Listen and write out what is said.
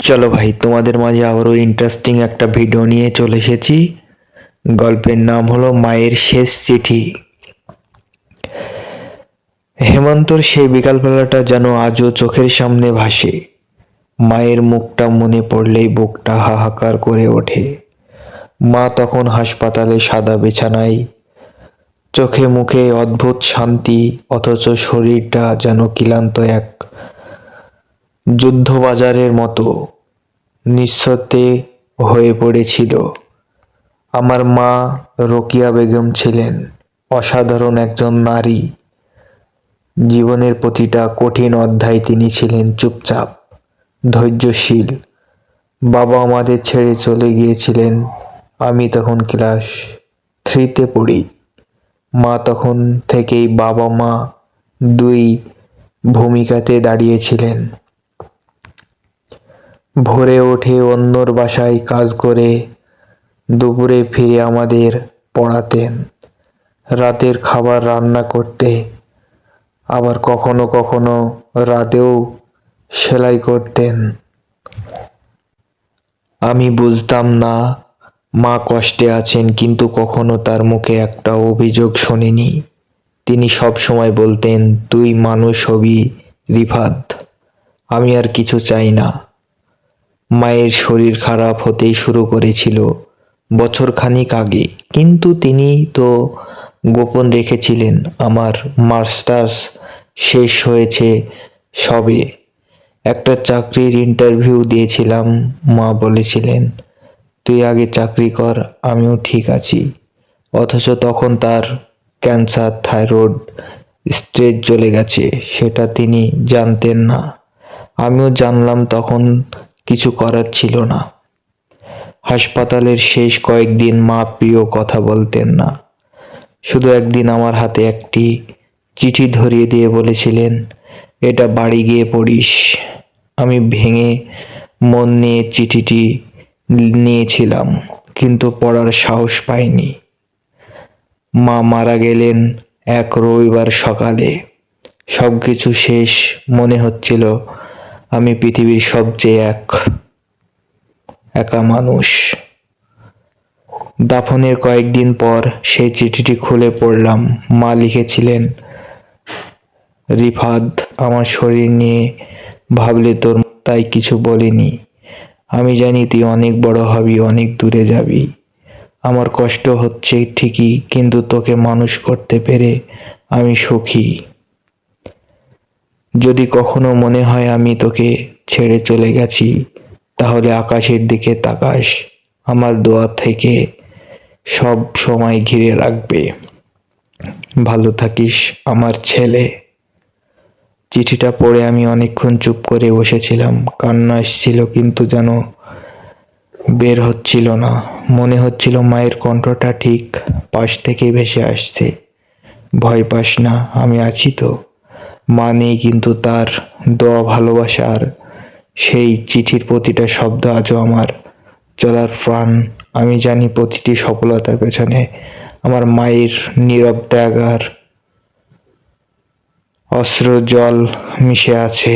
চলো ভাই, তোমাদের মাঝে আবারও ইন্টারেস্টিং একটা ভিডিও নিয়ে চলে এসেছি। গল্পের নাম হলো মায়ের শেষ চিঠি। হেমন্তর সেই বিকালবেলাটা যেন আজও চোখের সামনে ভাসে। মায়ের মুখটা মনে পড়লেই বুকটা হাহাকার করে ওঠে। মা তখন হাসপাতালে সাদা বিছানায়, চোখে মুখে অদ্ভুত শান্তি, অথচ শরীরটা যেন ক্লান্ত এক যুদ্ধবাজারের মতো নিঃশব্দে হয়ে পড়েছিল। আমার মা রোকিয়া বেগম ছিলেন অসাধারণ একজন নারী। জীবনের প্রতিটা কঠিন অধ্যায় তিনি ছিলেন চুপচাপ, ধৈর্যশীল। বাবা আমাদের ছেড়ে চলে গিয়েছিলেন, আমি তখন ক্লাস 3-তে পড়ি। মা তখন থেকেই বাবা মা দুই ভূমিকাতে দাঁড়িয়েছিলেন। ভোরে উঠে অন্যর বাসায় কাজ করে দুপুরে ফিরে আমাদের পড়াতেন, রাতের খাবার রান্না করতে, আবার কখনো কখনো রাতেও সেলাই করতেন। আমি বুঝতাম না মা কষ্টে আছেন, কিন্তু কখনো তার মুখে একটা অভিযোগ শুনিনি। তিনি সব সময় বলতেন, তুই মানুষ হবি রিফাত, আমি আর কিছু চাই না। মায়ের শরীর খারাপ হতেই শুরু করেছিল বছরখানিক আগে, কিন্তু তিনি তো গোপন রেখেছিলেন। আমার মাস্টার্স শেষ হয়েছে সবে, একটা চাকরির ইন্টারভিউ দিয়েছিলাম। মা বলেছিলেন, তুই আগে চাকরি কর, আমিও ঠিক আছি। অথচ তখন তার ক্যান্সার, থাইরয়েড স্টেজ চলে গেছে, সেটা তিনি জানতেন না। আমিও জানলাম তখন কিছু করার ছিল না। হাসপাতালের শেষ কয়েকদিন মা প্রিয় কথা বলতেন না। শুধু একদিন আমার হাতে একটি চিঠি ধরিয়ে দিয়ে বলেছিলেন, এটা বাড়ি গিয়ে পড়িস। আমি ভেঙে মন নিয়ে চিঠিটি নিয়েছিলাম, কিন্তু পড়ার সাহস পাইনি। মা মারা গেলেন এক রবিবার সকালে। সবকিছু শেষ, মনে হচ্ছিল আমি পৃথিবীর সবচেয়ে একা মানুষ। দাফনের কয়েকদিন পর সেই চিঠিটি খুলে পড়লাম। মা লিখেছিলেন, রিফাত, আমার শরীর নিয়ে ভাবলে তোর, তাই কিছু বলিনি। আমি জানি তুই অনেক বড় হবি, অনেক দূরে যাবি। আমার কষ্ট হচ্ছে ঠিকই, কিন্তু তোকে মানুষ করতে পেরে আমি সুখী। যদি কখনো মনে হয় আমি তোকে ছেড়ে চলে গেছি, তাহলে আকাশের দিকে তাকাস, আমার দোয়া থেকে সব সময় ঘিরে রাখবে। ভালো থাকিস আমার ছেলে। চিঠিটা পড়ে আমি অনেকক্ষণ চুপ করে বসেছিলাম। কান্না আসছিল, কিন্তু যেন বের হচ্ছিল না। মনে হচ্ছিল মায়ের কণ্ঠটা ঠিক পাশ থেকে ভেসে আসছে, ভয় পাস না, আমি আছি তো। মা নেই, কিন্তু তার দোয়া, ভালোবাসা আর সেই চিঠির প্রতিটা শব্দ আজও আমার চলার প্রাণ। আমি জানি প্রতিটি সফলতার পেছনে আমার মায়ের নীরব ত্যাগ আর অশ্রু জল মিশে আছে।